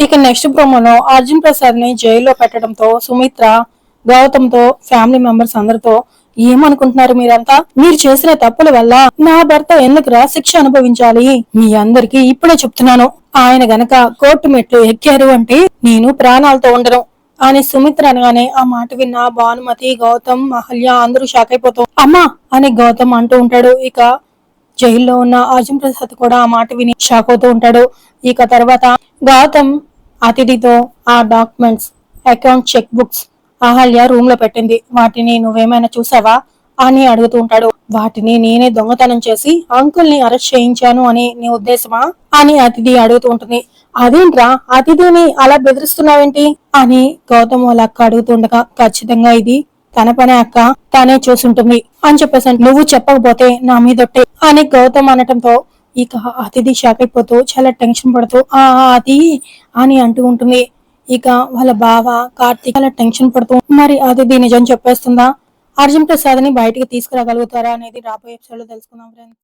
ఇక నెక్స్ట్ ప్రోమోలో అర్జున్ ప్రసాద్ ని జైల్లో పెట్టడంతో సుమిత్ర గౌతమ్ తో ఫ్యామిలీ మెంబర్స్ అందరితో ఏమనుకుంటున్నారు మీరంతా? మీరు చేసిన తప్పుల వల్ల నా భర్త ఎందుకురా శిక్ష అనుభవించాలి? మీ అందరికి ఇప్పుడే చెప్తున్నాను, ఆయన గనక కోర్టు మెట్లు ఎక్కారు అంటే నేను ప్రాణాలతో ఉండను అని సుమిత్ర అనగానే ఆ మాట విన్న భానుమతి, గౌతమ్, అహల్య అందరూ షాక్ అయిపోతాం. అమ్మా అని గౌతమ్ అంటూ ఉంటాడు. ఇక జైల్లో ఉన్న అర్జున్ ప్రసాద్ కూడా ఆ మాట విని షాక్ అవుతూ ఉంటాడు. ఇక తర్వాత గౌతమ్ అతిథితో ఆ documents, account check books Ahalya room లో పెట్టింది, వాటిని నువ్వేమైనా చూసావా అని అడుగుతూ ఉంటాడు. వాటిని నేనే దొంగతనం చేసి అంకుల్ ని అరెస్ట్ చేయించాను అని నీ ఉద్దేశమా అని అతిథి అడుగుతూ ఉంటుంది. అదేంట్రా అతిథిని అలా బెదిరిస్తున్నావేంటి అని గౌతమ్ వాళ్ళ అక్క అడుగుతుండగా, ఖచ్చితంగా ఇది తన పనే అక్క, తానే చూసుంటుంది అని చెప్పేసి నువ్వు చెప్పకపోతే నా మీదొట్టే అని గౌతమ్ అనటంతో ఇక అతిథి షాక్ అయిపోతూ చాలా టెన్షన్ పడుతూ అది అని అంటూ ఉంటుంది. ఇక వాళ్ళ బావ కార్తీక్ చాలా టెన్షన్ పడుతూ మరి అతిథి నిజం చెప్పేస్తుందా? అర్జున్ ప్రసాద్ ని బయటికి తీసుకురాగలుగుతారా అనేది రాబోయే ఎపిసోడ్ లో తెలుసుకుందాం ఫ్రెండ్స్.